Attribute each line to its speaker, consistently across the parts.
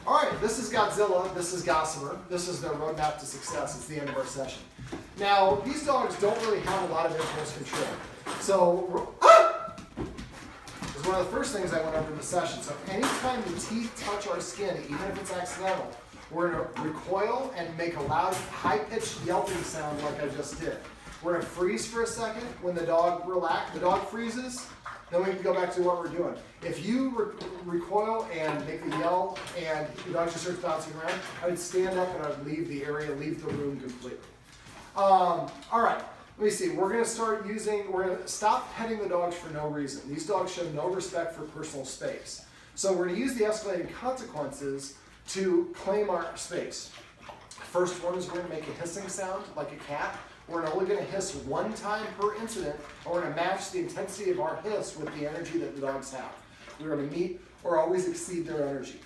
Speaker 1: All right, this is Godzilla, this is Gossamer. This is their roadmap to success. It's the end of our session. Now, these dogs don't really have a lot of impulse control. So, is one of the first things I went over in the session. So anytime the teeth touch our skin, even if it's accidental, we're going to recoil and make a loud, high-pitched yelping sound like I just did. We're going to freeze for a second. When the dog freezes, then we can go back to what we're doing. If you recoil and make the yell and the dog just starts bouncing around, I would stand up and I would leave the area, leave the room completely. All right, let me see. We're going to stop petting the dogs for no reason. These dogs show no respect for personal space. So we're going to use the escalating consequences to claim our space. First one is we're going to make a hissing sound like a cat. We're only going to hiss one time per incident, and we're going to match the intensity of our hiss with the energy that the dogs have. We're going to meet or always exceed their energy.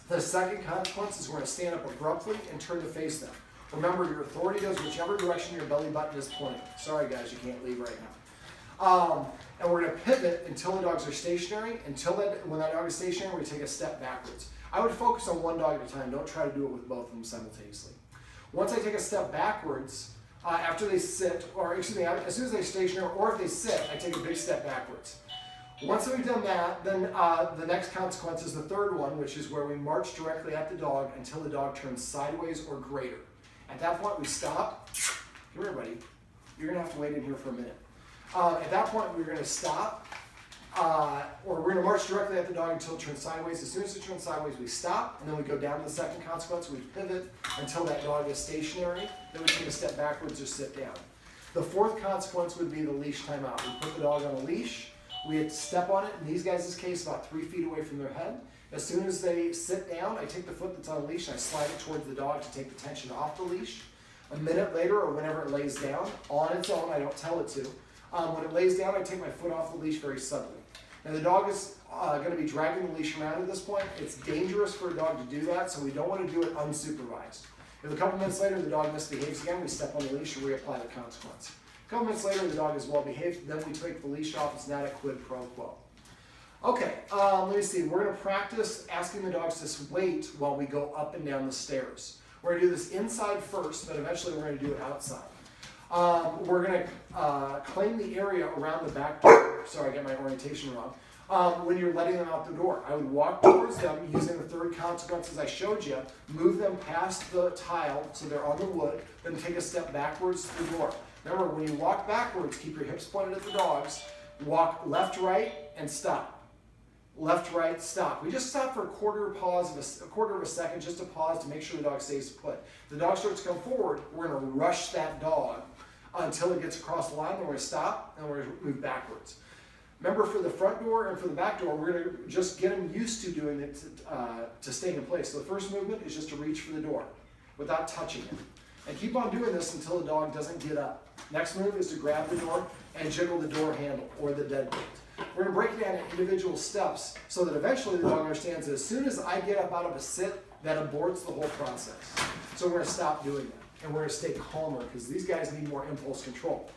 Speaker 1: The second consequence is we're going to stand up abruptly and turn to face them. Remember, your authority goes whichever direction your belly button is pointing. Sorry guys, you can't leave right now. And we're going to pivot until the dogs are stationary. When that dog is stationary, we take a step backwards. I would focus on one dog at a time. Don't try to do it with both of them simultaneously. Once I take a step backwards, after they sit, or excuse me, as soon as they're stationary, or if they sit, I take a big step backwards. Once we've done that, then the next consequence is the third one, which is where we march directly at the dog until the dog turns sideways or greater. At that point, we stop. Come here, buddy. You're going to have to wait in here for a minute. At that point, we're going to stop, or we're going to march directly at the dog until it turns sideways. As soon as it turns sideways, we stop, and then we go down to the second consequence. We pivot until that dog is stationary. Then we take a step backwards or sit down. The fourth consequence would be the leash timeout. We put the dog on a leash. We step on it, in these guys' case, about 3 feet away from their head. As soon as they sit down, I take the foot that's on a leash and I slide it towards the dog to take the tension off the leash. A minute later, or whenever it lays down, on its own, I don't tell it to. When it lays down, I take my foot off the leash very subtly. Now the dog is going to be dragging the leash around at this point. It's dangerous for a dog to do that, so we don't want to do it unsupervised. If a couple minutes later the dog misbehaves again, we step on the leash and reapply the consequence. A couple minutes later the dog is well behaved, then we take the leash off. It's not a quid pro quo. Okay, let me see. We're going to practice asking the dogs to wait while we go up and down the stairs. We're going to do this inside first, but eventually we're going to do it outside. We're going to claim the area around the back door. Sorry, I got my orientation wrong. When you're letting them out the door, I would walk towards them using the third consequence as I showed you, move them past the tile so they're on the wood, then take a step backwards to the door. Remember, when you walk backwards, keep your hips pointed at the dogs, walk left, right, and stop. Left, right, stop. We just stop for a quarter of a second, just to pause to make sure the dog stays put. If the dog starts to come forward, we're going to rush that dog until it gets across the line. Then we're going to stop and we're going to move backwards. Remember, for the front door and for the back door, we're going to just get them used to doing it to stay in place. So the first movement is just to reach for the door without touching it. And keep on doing this until the dog doesn't get up. Next move is to grab the door and jiggle the door handle or the deadbolt. We're going to break it down in individual steps so that eventually the dog understands that as soon as I get up out of a sit, that aborts the whole process. So we're going to stop doing that, and we're going to stay calmer because these guys need more impulse control.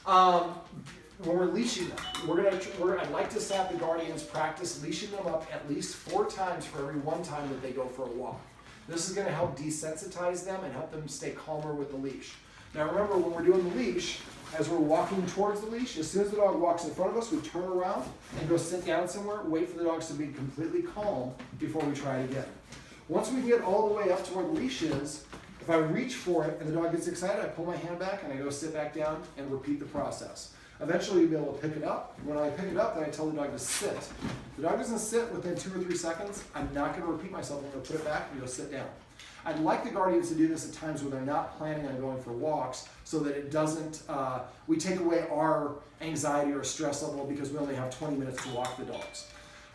Speaker 1: When we're leashing them, I'd like to have the guardians practice leashing them up at least 4 times for every 1 time that they go for a walk. This is going to help desensitize them and help them stay calmer with the leash. Now remember, when we're doing the leash, as we're walking towards the leash, as soon as the dog walks in front of us, we turn around and go sit down somewhere, wait for the dogs to be completely calm before we try it again. Once we get all the way up to where the leash is, if I reach for it and the dog gets excited, I pull my hand back and I go sit back down and repeat the process. Eventually you'll be able to pick it up. When I pick it up, then I tell the dog to sit. If the dog doesn't sit within 2 or 3 seconds, I'm not going to repeat myself. I'm going to put it back and go sit down. I'd like the guardians to do this at times when they're not planning on going for walks so that it doesn't, we take away our anxiety or stress level because we only have 20 minutes to walk the dogs.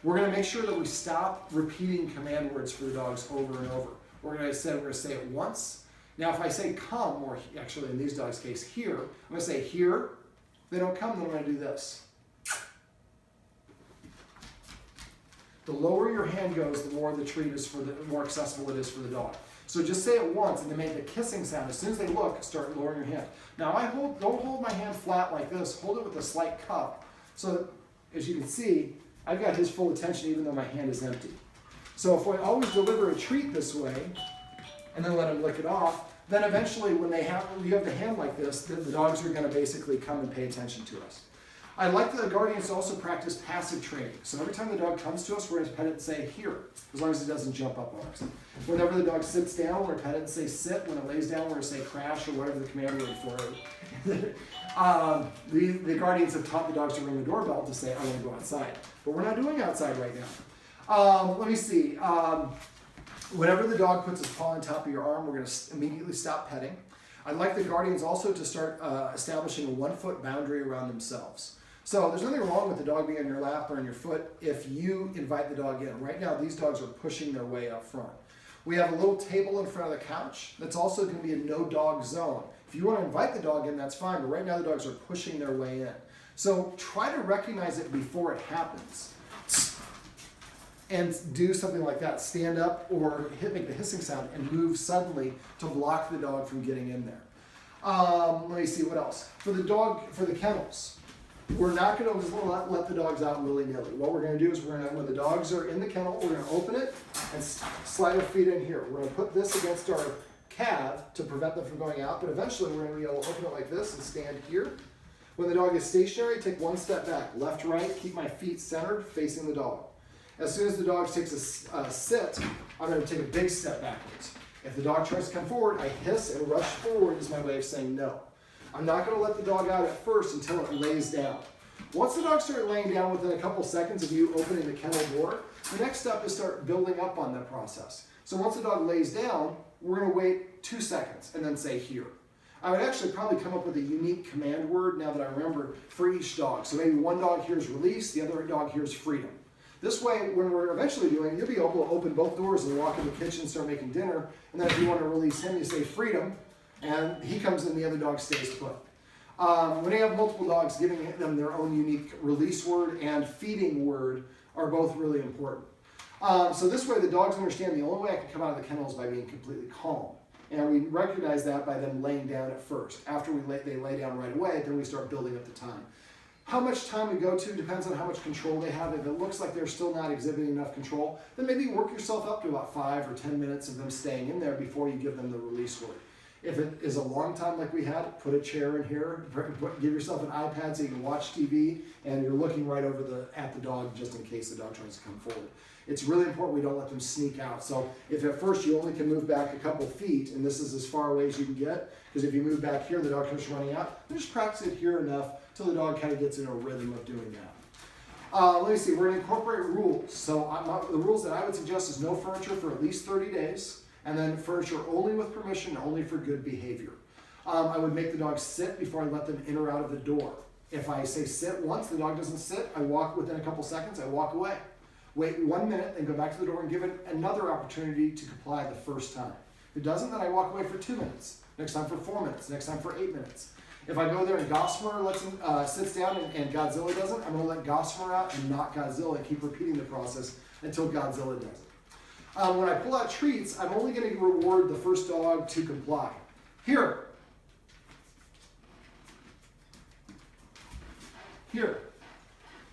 Speaker 1: We're going to make sure that we stop repeating command words for the dogs over and over. We're going to say it once. Now if I say come, or actually in these dogs' case here, I'm going to say here. If they don't come, then I'm going to do this. The lower your hand goes, the more the treat is the more accessible it is for the dog. So just say it once and then make the kissing sound. As soon as they look, start lowering your hand. Now don't hold my hand flat like this. Hold it with a slight cup. So that, as you can see, I've got his full attention even though my hand is empty. So if we always deliver a treat this way, and then let them lick it off, then eventually when you have the hand like this, the dogs are going to basically come and pay attention to us. I like the guardians to also practice passive training. So every time the dog comes to us, we're going to pet it and say, here, as long as it doesn't jump up on us. Whenever the dog sits down, we're going to pet it and say, sit. When it lays down, we're going to say, crash, or whatever the command word for it. The guardians have taught the dogs to ring the doorbell to say, I want to go outside. But we're not doing outside right now. Let me see. Whenever the dog puts its paw on top of your arm, we're going to immediately stop petting. I'd like the guardians also to start establishing a 1 foot boundary around themselves. So there's nothing wrong with the dog being on your lap or on your foot if you invite the dog in. Right now, these dogs are pushing their way up front. We have a little table in front of the couch that's also going to be a no dog zone. If you want to invite the dog in, that's fine, but right now the dogs are pushing their way in. So try to recognize it before it happens. And do something like that. Stand up or make the hissing sound and move suddenly to block the dog from getting in there. Let me see what else. For the kennels, we're not going to just let the dogs out willy-nilly. What we're going to do is when the dogs are in the kennel, we're going to open it and slide our feet in here. We're going to put this against our calf to prevent them from going out, but eventually we're going to be able to open it like this and stand here. When the dog is stationary, take 1 step back, left, right, keep my feet centered, facing the dog. As soon as the dog takes a sit, I'm going to take a big step backwards. If the dog tries to come forward, I hiss and rush forward is my way of saying no. I'm not going to let the dog out at first until it lays down. Once the dog starts laying down within a couple seconds of you opening the kennel door, the next step is start building up on that process. So once the dog lays down, we're going to wait 2 seconds and then say here. I would actually probably come up with a unique command word now that I remember for each dog. So maybe one dog hears release, the other dog hears freedom. This way, when we're eventually doing it, you'll be able to open both doors and walk in the kitchen and start making dinner. And then if you want to release him, you say freedom, and he comes in, the other dog stays put. When you have multiple dogs, giving them their own unique release word and feeding word are both really important. So this way, the dogs understand the only way I can come out of the kennel is by being completely calm. And we recognize that by them laying down at first. After they lay down right away, then we start building up the time. How much time we go to depends on how much control they have. If it looks like they're still not exhibiting enough control, then maybe work yourself up to about 5 or 10 minutes of them staying in there before you give them the release word. If it is a long time like we had, put a chair in here, give yourself an iPad so you can watch TV, and you're looking right over at the dog just in case the dog tries to come forward. It's really important we don't let them sneak out. So if at first you only can move back a couple feet, and this is as far away as you can get, because if you move back here and the dog comes running out, then just practice it here enough till the dog kind of gets in a rhythm of doing that. Let me see, we're going to incorporate rules. So the rules that I would suggest is no furniture for at least 30 days, and then furniture only with permission, only for good behavior. I would make the dog sit before I let them in or out of the door. If I say sit once, the dog doesn't sit, I walk within a couple seconds, I walk away. Wait 1 minute, then go back to the door and give it another opportunity to comply the first time. If it doesn't, then I walk away for 2 minutes. Next time for 4 minutes, next time for 8 minutes. If I go there and Gossamer sits down and Godzilla doesn't, I'm going to let Gossamer out and not Godzilla and keep repeating the process until Godzilla does it. When I pull out treats, I'm only going to reward the first dog to comply. Here. Here.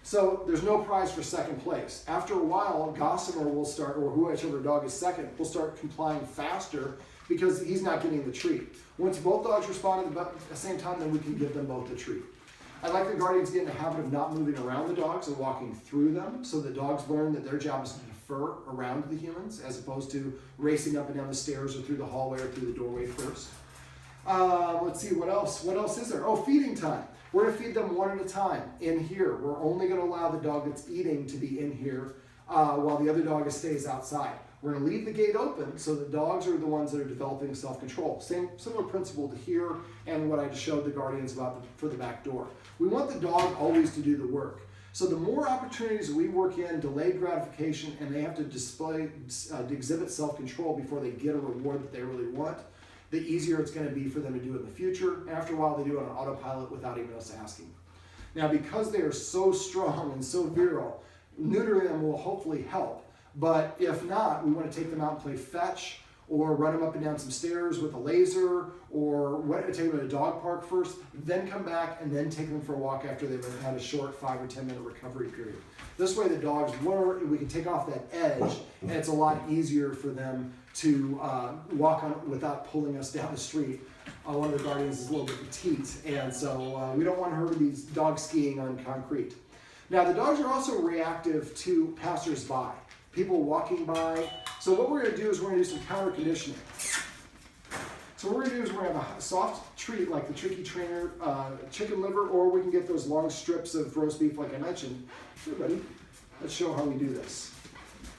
Speaker 1: So there's no prize for second place. After a while, Gossamer will start, or whichever dog is second, will start complying faster because he's not getting the treat. Once both dogs respond at the same time, then we can give them both a treat. I'd like the guardians to get in the habit of not moving around the dogs and walking through them, so the dogs learn that their job is to defer around the humans as opposed to racing up and down the stairs or through the hallway or through the doorway first. Let's see, what else? What else is there? Oh, feeding time. We're going to feed them one at a time in here. We're only going to allow the dog that's eating to be in here while the other dog stays outside. We're going to leave the gate open so the dogs are the ones that are developing self-control. Similar principle to here and what I just showed the guardians about for the back door. We want the dog always to do the work. So the more opportunities we work in, delayed gratification, and they have to exhibit self-control before they get a reward that they really want, the easier it's going to be for them to do it in the future. After a while, they do it on autopilot without even us asking. Now, because they are so strong and so virile, neutering them will hopefully help. But if not, we want to take them out and play fetch or run them up and down some stairs with a laser, or take them to a dog park first, then come back and then take them for a walk after they've had a short 5 or 10 minute recovery period. This way the dogs learn, we can take off that edge, and it's a lot easier for them to walk on without pulling us down the street. One of the guardians is a little bit petite, and so we don't want her to be dog skiing on concrete. Now the dogs are also reactive to passers-by, people walking by. So what we're going to do is we're going to do some counter conditioning. So what we're going to do is we're going to have a soft treat like the Tricky Trainer chicken liver, or we can get those long strips of roast beef like I mentioned. Here, buddy, let's show how we do this.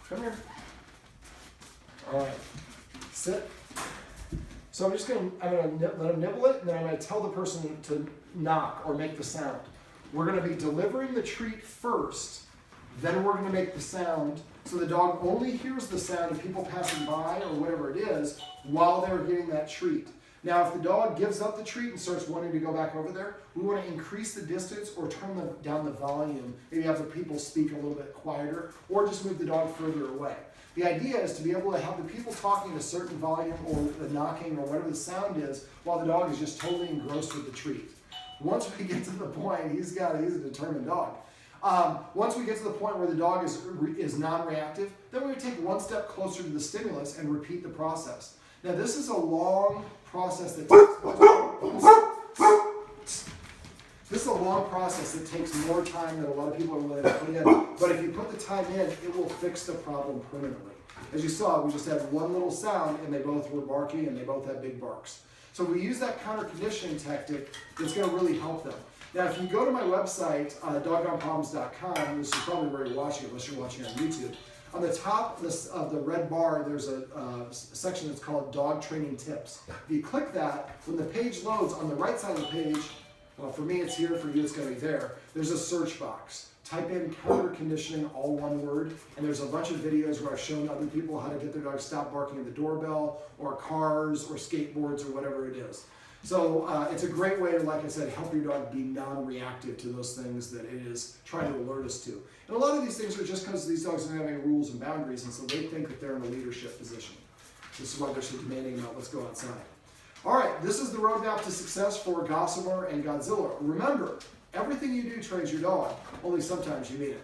Speaker 1: Come here. All right, sit. So I'm going to let them nibble it, and then I'm going to tell the person to knock or make the sound. We're going to be delivering the treat first, then we're going to make the sound, so the dog only hears the sound of people passing by or whatever it is while they're getting that treat. Now, if the dog gives up the treat and starts wanting to go back over there, we want to increase the distance or turn down the volume. Maybe have the people speak a little bit quieter, or just move the dog further away. The idea is to be able to have the people talking at a certain volume or the knocking or whatever the sound is while the dog is just totally engrossed with the treat. Once we get to the point, he's a determined dog. Once we get to the point where the dog is non-reactive, then we take one step closer to the stimulus and repeat the process. Now this is a long process that takes more time than a lot of people are willing to put in. But if you put the time in, it will fix the problem permanently. As you saw, we just had one little sound and they both were barking and they both had big barks. So we use that counter conditioning tactic that's going to really help them. Now, if you go to my website, doggonproblems.com, this is probably where you're watching it, unless you're watching on YouTube. On the top of the red bar, there's a section that's called Dog Training Tips. If you click that, when the page loads, on the right side of the page, well, for me it's here, for you it's going to be there, there's a search box. Type in counter conditioning, all one word, and there's a bunch of videos where I've shown other people how to get their dog to stop barking at the doorbell, or cars, or skateboards, or whatever it is. So it's a great way to, like I said, help your dog be non-reactive to those things that it is trying to alert us to. And a lot of these things are just because these dogs don't have any rules and boundaries, and so they think that they're in a leadership position. This is why they're so demanding about let's go outside. All right, this is the roadmap to success for Gossamer and Godzilla. Remember, everything you do trains your dog, only sometimes you need it.